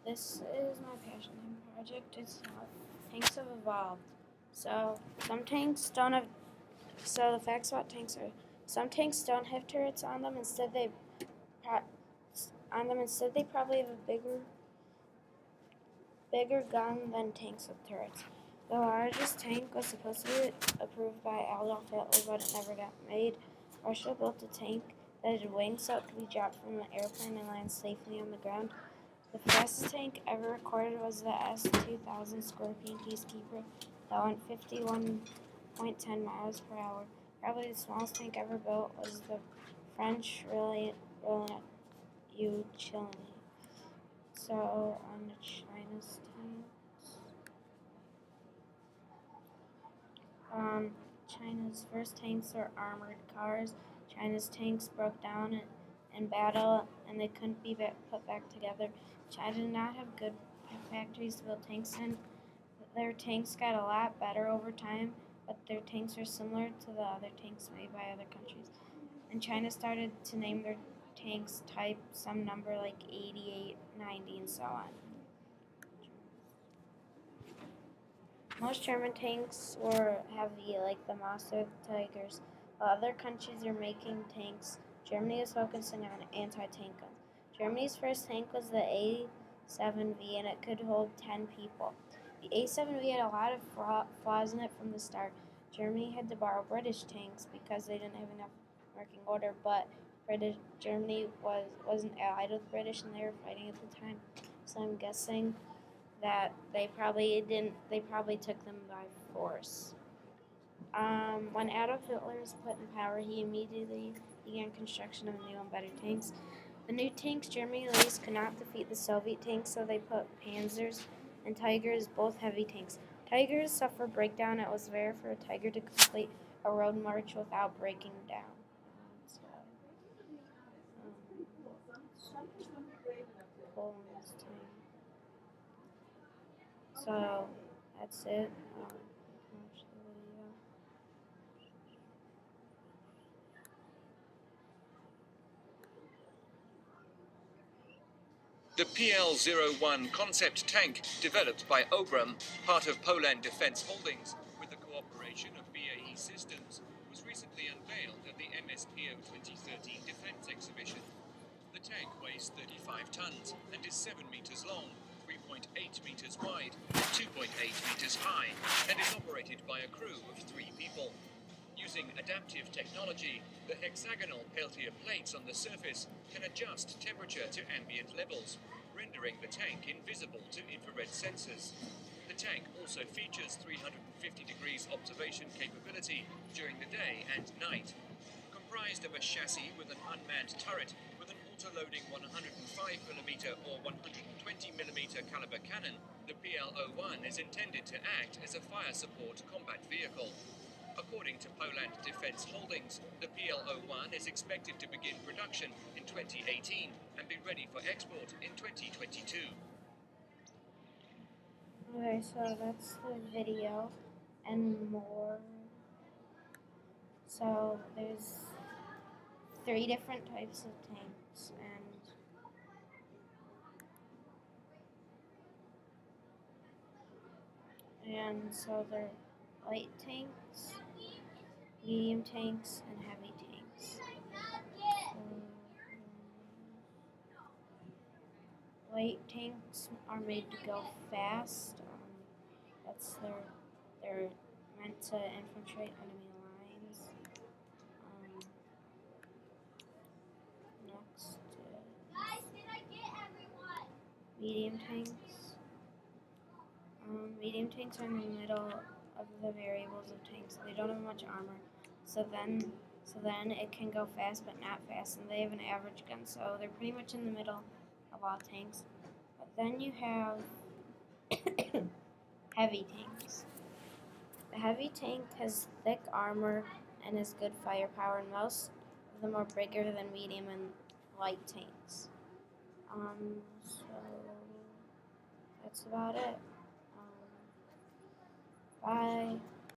This is my passion project. It's how tanks have evolved. So some tanks don't have. So the facts about tanks are: some tanks don't have turrets on them. Instead, they probably have a bigger gun than tanks with turrets. The largest tank was supposed to be approved by Adolf Hitler, but it never got made. Russia built a tank that had wings so it could be dropped from an airplane and land safely on the ground. The fastest tank ever recorded was the S-2000 Scorpion Peacekeeper that went 51.10 miles per hour. Probably the smallest tank ever built was the French Rollant Uchilny. So on to China's tanks. China's first tanks were armored cars. China's tanks broke down in battle and they couldn't be put back together. China did not have good factories to build tanks in. Their tanks got a lot better over time, but their tanks are similar to the other tanks made by other countries. And China started to name their tanks type some number like 88, 90, and so on. Most German tanks were heavy, like the Mossad Tigers. While other countries are making tanks, Germany is focusing on anti-tank guns. Germany's first tank was the A7V, and it could hold 10 people. The A7V had a lot of flaws in it from the start. Germany had to borrow British tanks because they didn't have enough working order, but Germany wasn't allied with the British, and they were fighting at the time. So I'm guessing that they probably took them by force. When Adolf Hitler was put in power, he immediately began construction of new and better tanks. The new tanks Germany released could not defeat the Soviet tanks, so they put Panzers and Tigers, both heavy tanks. Tigers suffer breakdown. It was rare for a Tiger to complete a road march without breaking down. Poland's tank. So that's it. The PL-01 concept tank, developed by Obram, part of Poland Defence Holdings, with the cooperation of BAE Systems, was recently unveiled at the MSPO 2013 Defence Exhibition. The tank weighs 35 tons and is 7 meters long, 3.8 meters wide, and 2.8 meters high, and is operated by a crew of 3 people. Using adaptive technology, the hexagonal Peltier plates on the surface can adjust temperature to ambient levels, rendering the tank invisible to infrared sensors. The tank also features 350 degrees observation capability during the day and night. Comprised of a chassis with an unmanned turret with an auto-loading 105mm or 120mm caliber cannon, the PL-01 is intended to act as a fire support combat vehicle. According to Poland Defence Holdings, the PL-01 is expected to begin production in 2018 and be ready for export in 2022. Okay, so that's the video and more. So there's 3 different types of tanks, and so they're light tanks, medium tanks, and heavy tanks. Light tanks are made to go fast. They're meant to infiltrate enemy lines. Next, medium tanks. Medium tanks are in the middle of the variables of tanks. They don't have much armor, so then it can go fast but not fast, and they have an average gun, so they're pretty much in the middle of all tanks. But then you have heavy tanks. The heavy tank has thick armor and has good firepower, and most of them are bigger than medium and light tanks. So that's about it. Bye.